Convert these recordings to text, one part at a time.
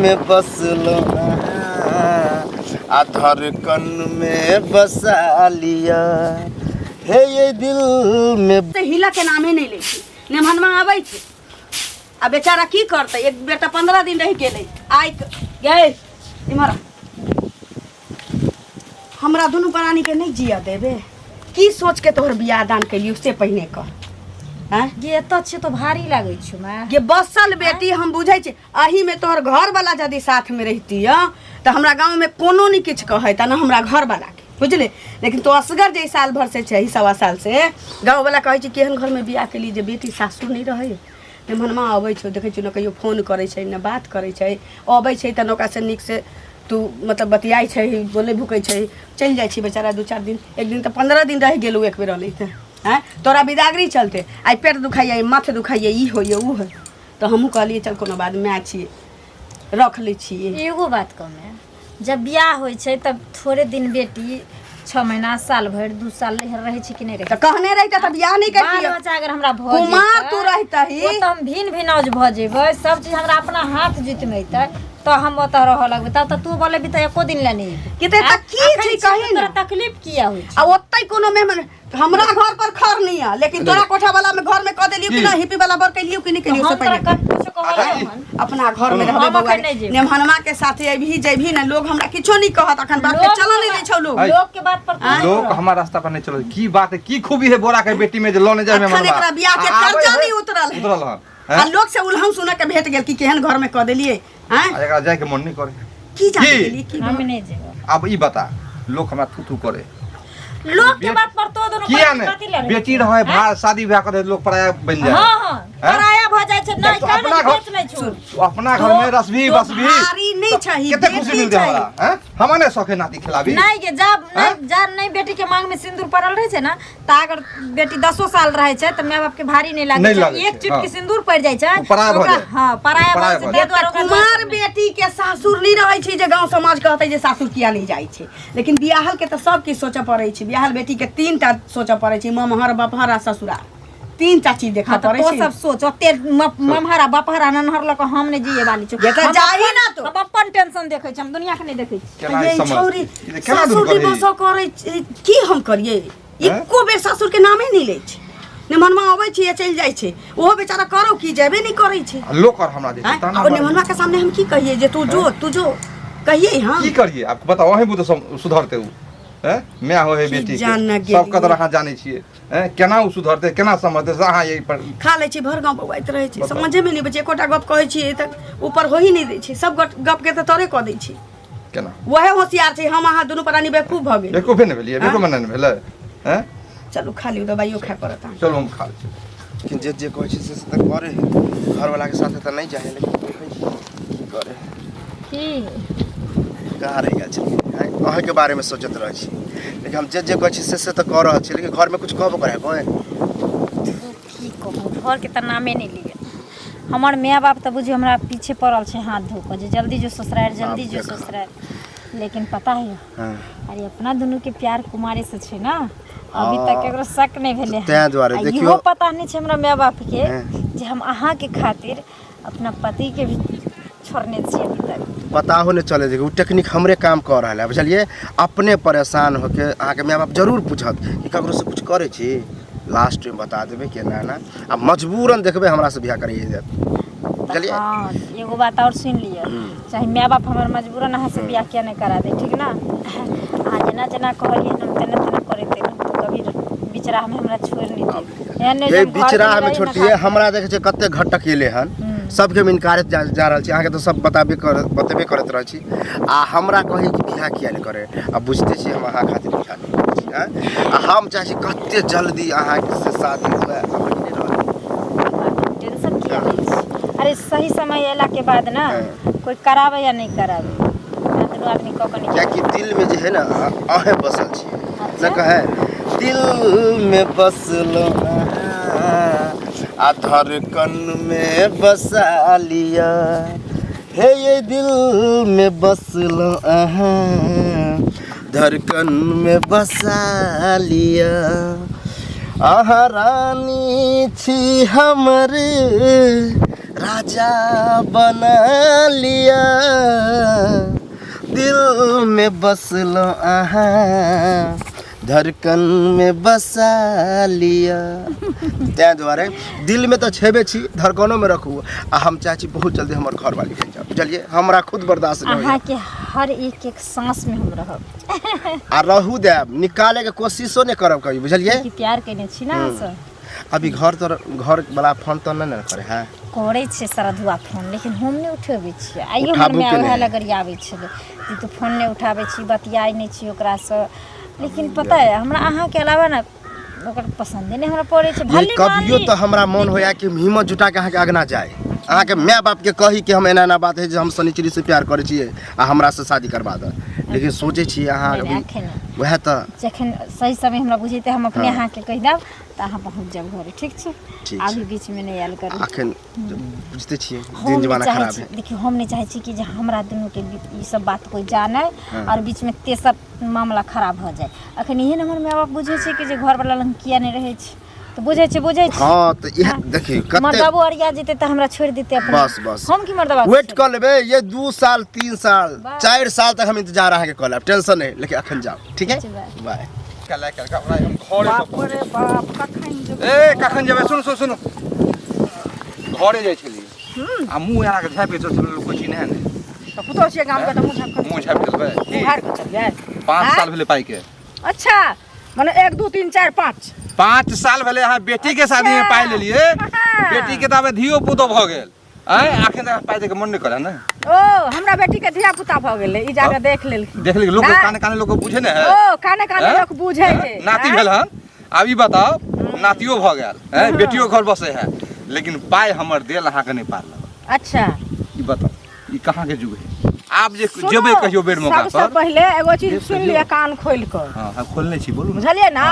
में बसलो आ धड़कन में बसा लिया हे ये दिल में हिला के नामे नहीं ले नेमहनमा आबै छै आ बेचारा की करते एक बेटा 15 दिन रह गेले आइ गए इमरा हमरा दोनों प्राणी के नहीं जिया देबे की सोच के तोहर बियाह दान कैली उससे पहले कर हैं ये तो छे तो भारी लागे छ मां ये बसल बेटी हम बुझै छी अही में तोहर घर वाला यदि साथ में रहती त हमरा गांव में कोनो नहीं किछ कहै त न हमरा घर वाला के बुझले लेकिन तो असगर जे साल भर से छै 1.25 साल से गांव वाला कहै छी केहन घर में बियाह कैली जे बेटी सासुर नहीं रहै नेमहनमा आबै छै देखै छी न कहियो फोन करै छै न बात करै छै आबै छै त नौका से निक से तू मतलब बतियाई छै बोले भूकै छै चल जाइ छी बेचारा 2-4 दिन एक दिन तो 15 दिन रह गेलू एक बेर रहले त हैं तोरा बिदागरी चलते आई पेट दुखाइए माथे दुखाइए ई होइए ऊ है तो हमहू कहलिए चल कोनो बात में छी रख ले छी एगो बात कहमे जब बियाह होय छै तब थोड़े दिन बेटी 6 महीना साल भर 2 साल रहे छी कि नहीं रहे त कहने रहता त बियाह नहीं करती बाल बच्चा अगर हमरा भ कुमार तू रहता ही वो तो हम भिन भिनौज भ जेबै सब चीज हमरा अपना हाथ जितमेतै तो हम ओत रह लगबै तब त तू बोले भी त एको दिन ले नहीं कि त की छी कहि तोरा तकलीफ किया होय छै आ ओतै कोनो मेहमान हमरा घर पर खर नहीं है लेकिन तोरा कोठा वाला में घर में क देलियो कि ना हिपी वाला बर कैलियो कि नहीं कैलियो से पहले अपना घर में रहबे बउआ नेमहनमा के साथे अभी जेभी ना लोग हमरा किछो नहीं कहत अखन बात के चलन नहीं दै छौ लोग के बात पर लोग हमारा रास्ता पर नहीं चलो की बात है की खूबी है बोरा के बेटी में जे लोने जाय में अखन एकरा बियाह के कर्जा नहीं उतरल है आ लोग से उलहम सुन के भेट गेल कि केहन घर में क देलिए हैं एकरा जाय के मन नहीं करे की जा गेली की हम नहीं जेबो अब ई बता लोग हमरा थू थू करे लोग के बात पर तो दोनों किया ने बेटी रहे भाई शादी ब्याह करे लोग पराया बन जाए हां हां पराया भ जाय छै नहीं अपना घर नहीं छु अपना घर में रसभी बसभी भारी नहीं चाहिए कितने खुशी मिलते हमरा हैं हमने सखे नाती खिलाबी नहीं के जब नहीं बेटी के मांग में सिंदूर पड़ल रहे छै ना त अगर बेटी 10 साल रहे छै त माय बाप के भारी नहीं लागे छै एक चिटकी सिंदूर पड़ जाय छै हां पराया भ जाय छै कुमार बेटी के सासुर नहीं रहे छै जे गांव समाज कहतै जे सासुर किया नहीं जाय छै लेकिन बियाहल के त सब की सोचे पड़ै छै बियाहल बेटी के 3टा सोचे पड़े छै ममहर बपहर आ ससुराल 3टा चीज देखा पड़े छै तो सब सोच ओते ममहर आ बपहर आ ननहर ल के हम ने जिए वाली छै ये त जाही ना तो हम अपन टेंशन देखे छै हम दुनिया के नहीं देखे छी केना ये समझ छौरी केना दूर सासुर करे दिवस करे की हम करिए एको बेर सासुर के नामे नहीं ले छै नेमहनमा आबै छै चल जाय छै ओहो बेचारा करो की जेबे नहीं करे छै लोग और हमरा देखे ताना और नेमहनमा के सामने हम की कहिए जे तू जो कहिए हां की करिए आपको बताओ वही बुत सुधरते हूं हैं मैं हो है बेटी सब कदर अहाँ जाने छिए हैं केना उ सुधरते केना समझते अहाँ यही पर खा ले छी भर गांव बवाइत रहे छी समझे में नहीं बचे एकोटा गप कहै छी त ऊपर हो ही नहीं दै छी सब गप के त तोरे क दै छी केना वहे होशियार छै हम अहाँ दुनू प्राणी बेवकूफ भ गेल बेवकूफ ने भेलिए बेवकूफ मन ने भेले हैं चलू खा लियो दवाइयो खा पड़त चलो हम खा ले लेकिन जे कहै छै से त करे घर वाला के साथे त नहीं जाए लेकिन की करे की कहाँ रह गेल छै अहाँ के बारे में सोचत रह छी लेकिन हम जे कहै छी से त कर रहल छी लेकिन घर में कुछ कहबो करे कोई की कहूँ घर के त नामे नहीं लिए हमार माय बाप तो बुझियो हमरा पीछे पड़ल छै हाथ धो के जे जल्दी जो ससुराल जल्दी जो ससुराल लेकिन पता है अरे अपना दोनों के प्यार कुमारी से छै ना अभी तक एकरो शक नहीं भेले तै द्वारे देखियो पता नहीं छै हमरा माय बाप के जे हम अहाँ के खातिर अपना पति के भी छोड़ने छी अभी तक पता हो नहीं चले देखिए टेक्निक हमरे काम कर रहा है बुझलिए अपने परेशान होके अहाँ के माय बाप जरूर पूछत कि ककरो से कुछ करे छी लास्ट में बता देबे कि ना ना अब मजबूरन देखबे हमरा से बियाह करिए जात चलिए हां एगो बात और सुन लियो चाहे माय बाप हमर मजबूरन अहाँ से बियाह किया नहीं करा दे ठीक ना आ जना जना कहलिए हम तना तना करे ते तो कभी बिचरा में हमरा छोड़ नहीं दे ये बिचरा में छोटिए हमरा देखे छै कते घटक एले हन सबके में इनकार जा रहल छी अहाँ के तो सब बतेबे करत रह छी आ हमरा कही कि बियाह किया नहीं करे अब बुझते छी हम अहाँ खातिर बियाह नहीं आ हम चाहे कते जल्दी अहाँ से शादी हुए टेंशन किया अरे सही समय एला के बाद ना कोई करावे या नहीं करावे दोनों आदमी को कनी क्या कि दिल में जे है ना आहे बसल छी न कहे दिल में बसलो आ धड़कन में बसा लिया हे ये दिल में बसलो धड़कन में बसा लिया आहा रानी छी हमरे राजा बना लिया में बसलो आहा धड़कन में बसा लिया तै दुआरे दिल में तो छेबे छी धड़कनों में रखू आ हम चाची बहुत जल्दी हमर घर वाली बन जाओ बुझलिए हमरा खुद बर्दाश्त नहीं अहाँ के हर एक सांस में हम रहब आ रहू देब निकाले के कोशिशो नहीं करब कभी बुझलिए कि प्यार केने छी ना सर अभी घर वाला फोन तो नहीं करे है करे छे सारा धुआ फोन लेकिन हम नहीं उठेबै छी आइयो हमर में ओहे लगरी आबै छले कि तू फोन नहीं उठाबै छी बतियाई नहीं छी ओकरा से लेकिन पता है हमरा अहाँ के अलावा ना ओकर पसंद नहीं हमरा पड़े छे भले कभियो तो हमरा मन होया कि हिम्मत जुटा के अहाँ के अगना जाए अहाँ के माय बाप के कही कि हम एना बात है जे हम सनिचरी से प्यार करे छिए आ हमरा से शादी करवा द लेकिन सोचे छी अहाँ वह तो जखन सही समय हमरा बुझेते हम अपने अहाँ के कह देब त अहाँ पहुंच जाब घरे ठीक छै आगे बीच में नहीं आयल करू अखन बुझते छिए दिन जमाना खराब है देखियो हम नहीं चाहे छी कि जे हमरा दोनों के ई सब बात कोई जाने और बीच में तेसर मामला खराब हो जाए अखन इहे हमर माय बाप बुझे छै कि जे घर वाला लंग किया नहीं रहे छै तो बुझे छै हां तो यह देखिए कते मर्दाबो अरिया जेते त हमरा छोड़ देते अपने बस हम की मर्दाबा वेट कर लेबे ये 2 साल 3 साल 4 साल तक हम इंतजार रहा के कॉल टेंशन नहीं लेकिन अखन जाओ ठीक है बाय कला का हम घरे बाप रे बाप कखन जेबै ए कखन जेबै सुन घरे जाय छली आ मुंह एना के झापे छ लोग कोची नै ने तो पुतो छियै गाम के त मुंह झाप देबै बिहार के चलिए 5 साल भेले पाई के अच्छा माने 1 2 3 4 5 5 साल भेले अहाँ बेटी के शादी में पाई लेलिए बेटी के ताबे धियो पुतो भ गेल आय आखिर तक पाई दे के मन नै करे ना ओ हमरा बेटी के धिया पुता भ गेलै ई जाके देख लेली लोग काने लोग बुझे ने है ओ काने लोग बुझे छै नाती भेल हन अब ई बताओ नातियो भ गेल है बेटियो घर बसे है लेकिन पाई हमर देल अहाँ के नै पारल अच्छा ई बताओ ई कहां के जुग है आप जे जेबे कहियो बेर मौका पर सबसे पहले एगो चीज सुन लिया कान खोल कर हां हम खोलने छी बोलू बुझलिए ना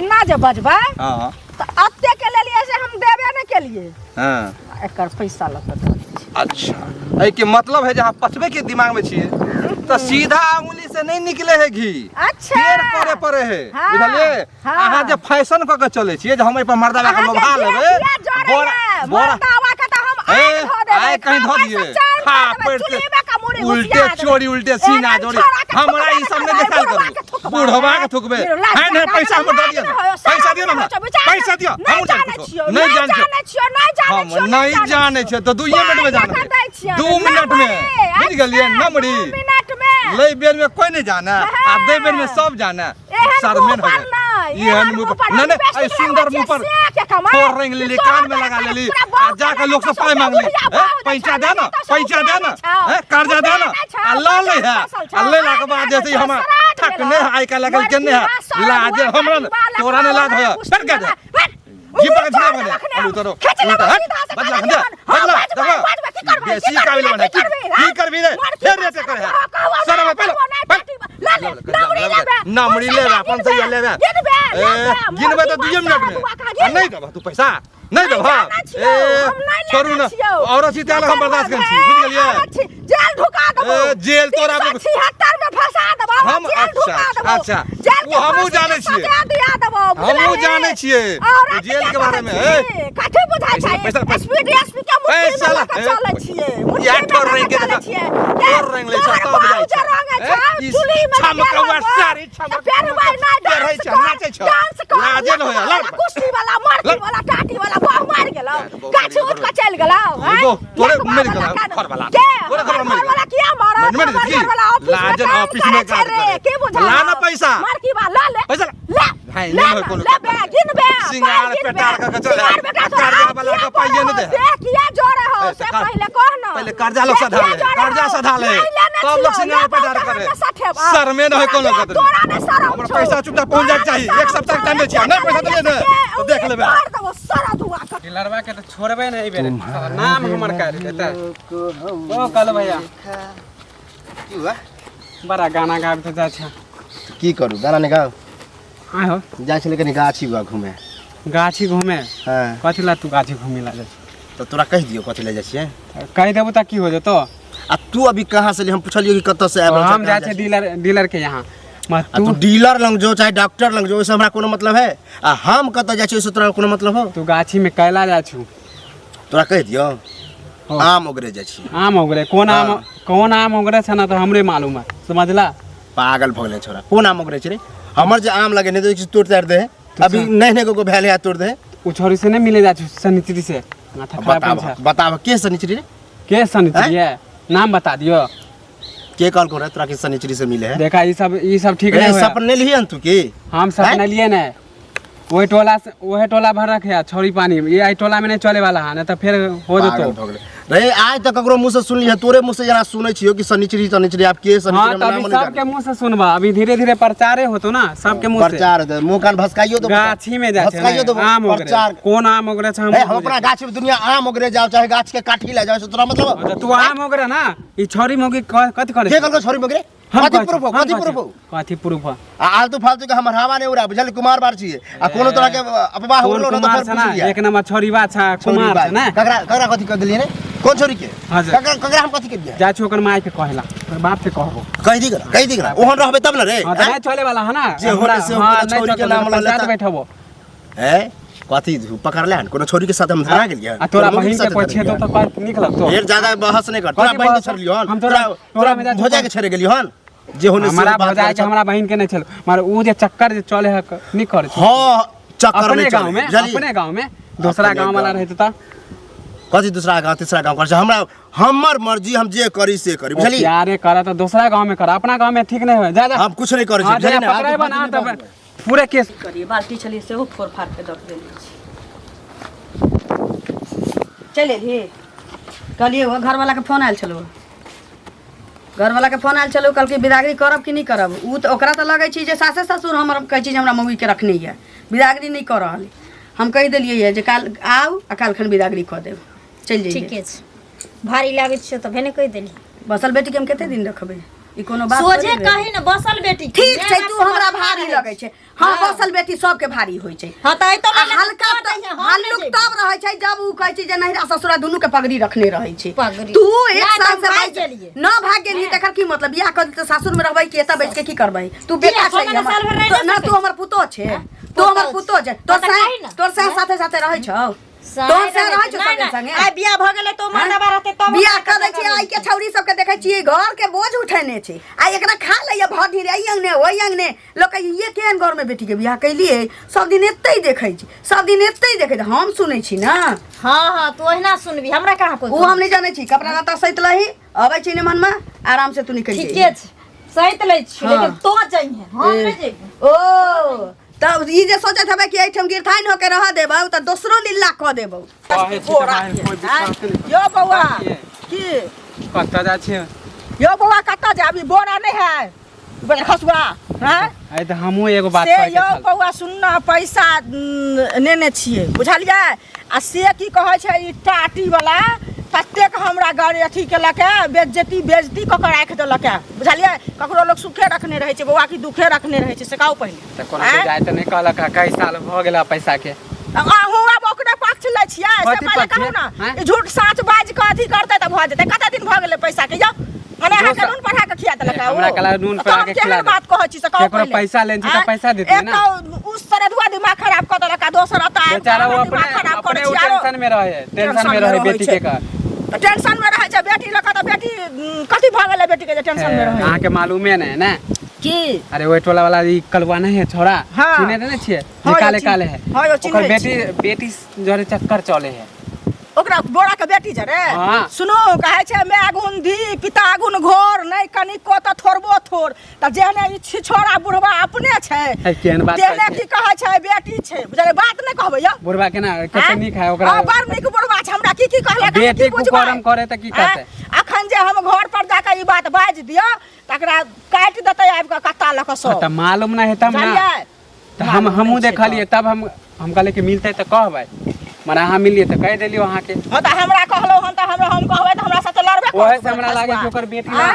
एना जे बजबै हां तो अत्ते के लिए से हम देबे न के लिए हां एकर पैसा लग अच्छा ए के मतलब है जहां पचबे के दिमाग में छिए तो सीधा उंगली से नहीं निकले है घी अच्छा फेर परे है बुझलिए अहाँ जे फैशन क के चले छिए जे हम ए पर मर्दावा के लोभा लेबे मर्दावा के त हम आय कहीं धो दिए हां पेट उल्टे चोरी उल्टे सीना जोड़ी हमरा ई सब नहीं देखाल करू बूढ़वा के थुकबे है ने पैसा हम दे दियो पैसा दियो ना पैसा दियो हम नहीं जाने छियो हम नहीं जाने छियो तो 2 मिनट में जाने 2 मिनट में बुझ गेलिए नमरी ले बेर में कोई नहीं जाना आ दे बेर में सब जाना शर्मेन हो गए ये मुंह पर नहीं नहीं सुंदर मुंह पर फोर रिंग ले कान में लगा लेली आ जाके लोग से पाई मांग ली पैसा दे ना कर्जा दे ना अल्लाह ले है अल्लाह ला के बाद जैसे हम ठकने आई का लगल केने है लाज हमरा तोरा ने लाज हो फिर क्या दे जी पर झना बने अनु तरो उल्टा हट बदला देखो बेसी काबिल बने की करबी रे फिर रे करे है सर में पहले नमड़ी ले अपन से ले ले गिनबे तो 2 मिनट में नहीं दबा तू पैसा नहीं दबा छोड़ू ना और अच्छी त्याल हम बर्दाश्त कर छी बुझ गेलिए जेल ढुका देबो जेल तोरा 76 में फंसा देबो हम अच्छा वो हमहू जाने छिए हमहू जाने छिए जेल के बारे में कथि बुझाय छै स्पीड एसपी के मुट्ठी में चले छिए या ठोर रंग के ठोर रंग ले छता बुझाय छै चुली में छमकवा सारी छमक पैर भाई ना रहै छै नाचे छ लाजे न होया लड़ कुश्ती वाला मारती वाला टाटी वाला बाह मार गेलो गाछ उठ के चल गेलो तोरे मेरे घर वाला तोरे घर वाला किया मारा लाजन ऑफिस में का के बुझा लाना पैसा मार की वाला ले पैसा ले भाई ले कोनो ले बे गिन बे सिंगार पेटार का चल कर्जा वाला का पाइए न दे किया जोरे हो से पहले कह ना पहले कर्जा लोग सधा ले सब लोग सिंगार पेटार करे सर में न है कोनो कत हमर पैसा चुपचाप पहुंच जाए चाहिए एक सप्ताह टाइम दे छिया नहीं पैसा दे दे तो देख लेबे लड़वा के तो छोड़बे नहीं बेरे नाम हमर कर देता ओ कल भैया की हुआ बड़ा गाना गाबे जा छ की करू गाना ने गाओ आय हो जाय छले कनी गाछी बा घूमे गाछी घूमे हां कथि ला तू गाछी घूमे ला जा तो तोरा कह दियो कथि ले जा छिए कह देबो त की हो जतो आ तू अभी कहां से हम पूछलियो कि कत से आबे हम जा छे डीलर के यहां तू डीलर लंग जो चाहे डॉक्टर लंग जो हमरा कोनो मतलब है आ हम कत जा छी से तोरा कोनो मतलब हो तू गाछी में कैला जा छु तोरा कह दियो आम ओगरे जा छी आम ओगरे कौन आम ओगरे छ ना तो हमरे मालूम है समझला पागल भगले छोरा कोन आम ओकरे छै रे हमर जे आम लगे ने तो तोड़ तार दे अभी नहीं को भेले हाथ तोड़ दे उ छोरी से नहीं मिले जा सनिचरी से माथा खराब बताव के सनिचरी रे के सनिचरी है नाम बता दियो के कॉल कर तोरा के सनिचरी से मिले है देखा ये सब ठीक नहीं है सपने लिए तू की हम सपने लिए ना वही टोला भर रखे छोरी पानी ये आई टोला में नहीं चले वाला है ना तो फिर हो जतो रे आज तक ककरो मुंह से सुनली है तोरे मुंह से जना सुनै छियो कि सनिचरी आप के सनिचरी नाम नहीं सबके मुंह से सुनबा अभी धीरे-धीरे प्रचारे होतो ना सबके मुंह से प्रचार दे मुंह कान भसकाइयो तो गाछी में जा भसकाइयो तो आम प्रचार कौन आम ओगरे छ हम अपना गाछ में दुनिया आम ओगरे जाओ चाहे गाछ के काठी ले जाओ तोरा मतलब तू आम ओगरे ना ई छोरी मोगी कथि करे के कहलको छोरी मोगरे कथि प्रूफ आ तो फालतू के हमर हवा नहीं उड़ा बुझल कुमार बार छिए आ कोनो तरह के अफवाह होलो ना तो फिर पूछ एक नंबर छोरी बा छ कुमार छ ना ककरा कथि कर देलिए ने कौन छोरी के ककरा हम कथि कर दिया जा छोकर माय के कहला पर बाप से कहबो कह दी ओहन रहबे तब ना रे हां त नहीं चले वाला है ना जे होले से छोरी के नाम ले बैठबो है कथि पकड़ ले कोनो छोरी के साथ हम धरा गेलिए आ तोरा बहिन के पूछे तो बात निकलत तो ढेर ज्यादा बहस नहीं कर तोरा बहिन छोड़ लियो हम तोरा में हो जाए के छड़े गेलियो हन जे होने से हमारा भौजाई के हमरा बहिन के नहीं चल मार उ जे चक्कर जे चले है नहीं करे हां चक्कर में अपने गांव में दूसरा गांव वाला रहते त कथि दूसरा गांव तीसरा गांव कर हमरा हमर मर्जी हम जे करी से करी बुझली यारे करा तो दूसरा गांव में करा अपना गांव में ठीक नहीं है ज्यादा हम कुछ नहीं करै छी बुझली ना पकड़े बना तब पूरे केस करिए बाल्टी चलिए से वो फोड़ फाड़ के रख देली चले रे कहलिए वो घर वाला के फोन आयल छलो घर वाला के फोन आयल चलो कल की बिदागरी करब कि नहीं करब उ तो ओकरा तो लगे छी जे सासे ससुर हमर कह छी हमरा मम्मी के रखनी है बिदागरी नहीं कर रहल हम कह देलिए है जे काल आउ आ काल खन बिदागरी कर देब चल जाइए ठीके छै भारी लागै छै त भेने कह देली बसल बेटी के हम कते दिन रखबे ई कोनो बात सोझे कहि न बसल बेटी ठीक छै तू हमरा भारी लगै छै हां बसल बेटी सबके भारी होय छै हां त तो हल्का हल्लुक तब रहै छै जब उ कहै छै जे नहिरा ससुरा दुनू के पगड़ी रखने रहै छै पगड़ी तू एक साल से भाग गेलिए न भाग गेली तकर की मतलब बियाह कर त सासुर में रहबै कि एता बैठ के की करबै तू बेटा छै ना तू हमर पुतो छै तू हमर पुतो छै तोर साथे साथे रहै छौ तोर से रहै छौ संगे संगे आ बियाह भ गेलै तो मरदबा रहते तब बियाह कर दै छी आई के छौरी सब के देखै छी घर के बोझ उठेने छै आ एकरा खा लइया भर ढिरे आई अंगने ओई अंगने लोग ये केहन घर में बेटी के बियाह कैलिए सब दिन एतै देखै छी सब दिन एतै देखै छी हम सुनै छी ना हां हां तू ओहिना सुनबी हमरा कहां कोई ओ हम नहीं जानै छी कपड़ा लत्ता सहित लही अबै छी ने मन में आराम से तू निकल जाई ठीके छै सहित लै छी लेकिन तो जाइए हम नहीं जेबू ओ तब ई जे सोचत हबे कि एठम गिरथाइन होके रह देबौ त दोसरो लीला क देबौ यो बौआ की कत्ता जा छै यो बौआ कत्ता जाबी बोरा नहीं है बड़े खसुआ हैं आई त हमहु एगो बात से कह के यो बौआ सुनना पैसा नेने छिए बुझलिए आ से की कहै छै ई टाटी वाला कतेक हमरा गाड़ी अथी केलक बेइज्जती क के राख देलक बुझलिए ककरो लोग सुखे रखने रहे छै बौआ की दुखे रखने रहे छै से कहू पहिले त कोनो जाय त नहीं कहलक कई साल भ गेला पैसा के अहूँ अब ओकरे पक्ष लै छियै से पहिले कहू ना ई झूठ साच बाज के अथी करतै त भ जेतै कते दिन भ गेलै पैसा के यौ मने हा कानून पढ़ा के खिया देलक हमरा कला नून पढ़ा के खिला दे बात कहै छी से कहू केकरो पैसा लेन छी त पैसा देते ना उस सरदुआ दिमाग खराब कर देलक दोसर आता बेचारा वो अपने टेंशन में रहे बेटी के का टेंशन में रहे छै बेटी लका त बेटी कथि भ गेलै बेटी के टेंशन में रहे अहाँ के मालूमे नहीं है ना की अरे वो टोला वाला ई कलवा नहीं है छोरा चिने देने छिए निकाले काले है ओकर बेटी जरे चक्कर चले है ओकरा बोरा के बेटी जरे सुनो कहै छै मैं आगुन धी पिता आगुन घोर नहीं कनी को त थोरबो थोर त जेने ई छोरा बुढ़वा अपने छै केहन बात जेने की कहै छै बेटी छै बुझले बात नहीं कहबै या बुढ़वा के ना कते नीक है ओकरा बड़ नीक बुढ़वा छै हमरा की कहला बेटी को करम करे त की करते अखन जे हम घर पर जाके ई बात बाज दियो तकरा काट देतै आबि के कत्ता ल के सो त मालूम नहीं है तब ना त हमहु देखलिए तब हम कहले कि मिलते त कहबै मने अहाँ मिलिए त कह देलियो अहाँ के हां त हमरा कहलो हन त हम कहबै त हमरा साथे लड़बे करबै ओहे से हमरा लागे कि ओकर बेटी ना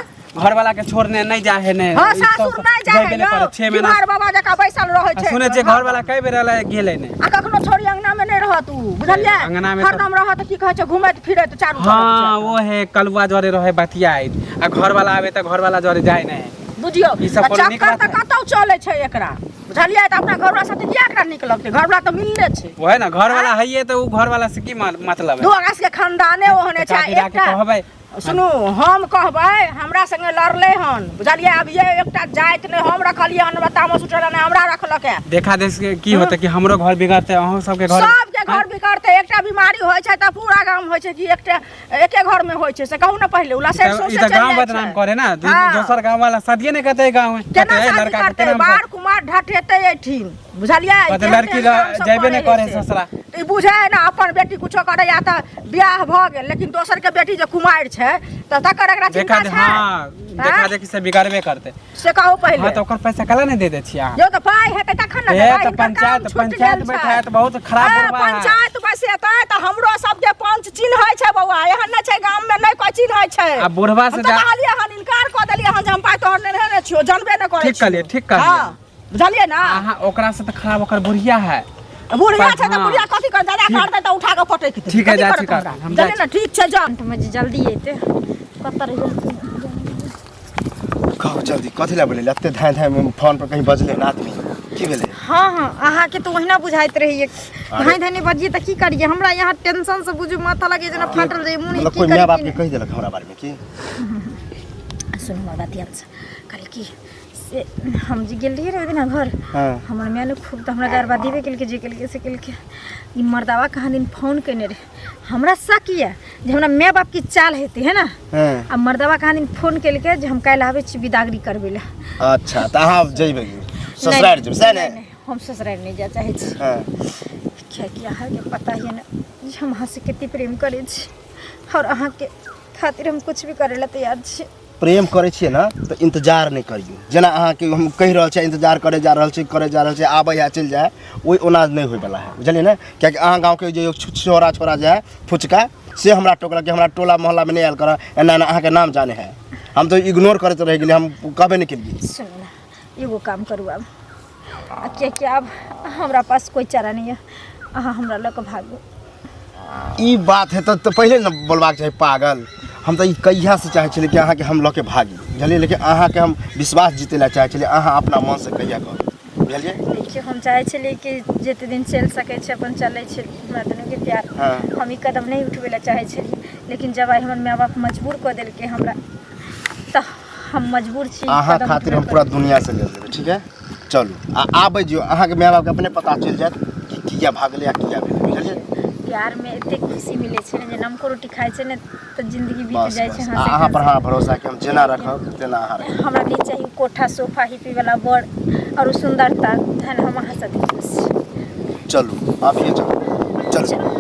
घर वाला के छोड़ने नहीं जा है ने हां सासुर नहीं जा है 6 महीना मार बाबा जका बैसल रहै छै सुने छै घर वाला कई बेर रहले गेले ने आ कखनो छोड़ी अंगना में नहीं रहत उ बुझलिए अंगना में हरदम रहत की कहै छै घुमैत फिरैत चारू तरफ हां वो है कलवा जरे रहे बतियाइत आ घर वाला आवे त घर वाला जरे जाय नहीं बुझियो ई सब कोनो नीक चक्कर बात त कतौ चले छै एकरा बुझलिए त अपना घर वाला साथे किया एकरा नीक लगतै घर वाला त मिलले छै ओहे ना घर वाला हइए त उ घर वाला से की मतलब है दो आकाश के खानदाने ओहने छै एकटा कहबै सुनू हम कहबै हमरा संगे लड़ले हन बुझलिए। अब ये एकटा जाइत ने हम रखलिए हन बतामो सुटल ने हमरा रखलक है। देखा देश के की होते कि हमरो घर बिगाड़ते अहों सबके घर सबके घर बिगाड़ते। एकटा बीमारी होय छै त पूरा गांव होय छै कि एकटा एके घर में होय छै से कहू ना पहिले उला से सोच ई त गांव बदनाम करे ना दोसर गांव वाला सदिए ने कहते गांव में केना लड़का के बार कुमार ढटेते एठिन बुझलिए। मतलब लड़की जाइबे ने करे ससुरा ई बुझे ना अपन बेटी कुछो करे या त बियाह भ गेल लेकिन दोसर के बेटी जे कुमार छै त तकर एकरा चिंता छै। हां देखा देखी से बिगाड़बे करते से कहू पहिले। हां त ओकर पैसा कला ने दे दे छी आ जो त पाई हेतै तखन ना ए त पंचायत बैठा त बहुत खराब बुढ़वा है। पंचायत बसेतै त हमरो सबके पंच चिन्ह है छै बौआ। एहन नै छै गाम में नै कोई चिन्ह है छै। आ बुढ़वा से कहलिए हन इनकार क देलिए हन जे हम पाई तोहर ने रहने छियो जानबे न करे छी। ठीक कर हां बुझलिए ना। हां ओकरा से त खराब ओकर बुढ़िया है। बुढ़िया छै त बुढ़िया कथि कर दादा काटतै त उठा के पटक दे। ठीक है जा ठीक है हम जाने ना ठीक छै जा मुझे जल्दी अइते कतर कहू जल्दी कथी ला बोले लत्ते धाय धाय में फोन पर कहीं बजले ना आदमी की भेले। हाँ हाँ अहाँ के तो वहीना बुझाइत रहिए धाय धाय नहीं बजिए त की करिए। हमरा यहाँ टेंशन से बुझू माथा लगे जना फाटल जाए मुंह मतलब की कोई माँ बाप करी। के कह देलक हमरा बारे में की सुन हमरा ध्यान से कल की से हम जी गेल रहिए रे दिन घर हां हमर मैंने खूब तो हमरा दरबा दिबे के जे के से के ई मर्दावा कहाँ दिन फोन केने रे हमरा शक किया जे हमरा माँ बाप की चाल हेती है ना। हां आ मर्दावा कहाँ दिन फोन के जे हम काल आवे छी विदागरी करबे ला। अच्छा त अहाँ जइबे ससुराल जब से ने हम ससुराल नहीं जा चाहे छी। हां क्या किया है के पता ही ना जे हम अहाँ से कितनी प्रेम करे छी और अहाँ के खातिर हम कुछ भी करे ला तैयार छी। प्रेम करे छिए ना तो इंतजार नहीं करियो। जना अहाँ के हम कह रहल छी इंतजार करे जा रहल छी आबे या चल जाए ओइ ओना नहीं होय वाला है बुझलिए ना। क्या कि अहाँ गांव के जो छोरा जाए फुचका से हमरा टोकला कि हमरा टोला मोहल्ला में नहीं आयल कर एना ना अहाँ के नाम जाने है। हम तो इग्नोर करते रह गेली हम कहबे नहीं केलिए। सुन ना एगो काम करू अब क्या अब हमरा पास कोई चारा नहीं है अहाँ हमरा लग भागो। ई बात है तो पहले न बोलबाक चाही पागल। हम तो कहिया से चाहे छलिए कि अहाँ के हम लके भागी बुझलिए लेकिन अहाँ के हम विश्वास जीते ला चाहे छलिए अहाँ अपना मन से कहिया कर बुझलिए। देखिए हम चाहे छलिए कि जते दिन चल सके छै अपन चले छै हमरा दुनू के प्यार। हाँ। हम ई कदम नहीं उठबे ला चाहे छलिए लेकिन जब आई हमर माँ बाप मजबूर कर देल के हमरा त हम मजबूर छी। अहाँ खातिर हम पूरा दुनिया से ले लेबै ठीक है। चलू आबै जो अहाँ के माँ बाप के अपने पता चल जात कि किया भागले या किया भेलै बुझलिए। प्यार में एते खुशी मिले छै जे नमको रोटी खाइ छै ने त जिंदगी बीत बस जाए छै। बस अहाँ पर हाँ भरोसा कि हम जेना रखब तेना अहाँ रखब। हमरा नहीं चाहिए कोठा सोफा हिपी वाला बड़ और सुंदरता धन हम अहाँ से खुश छी। चलू आप ये चलो चलो।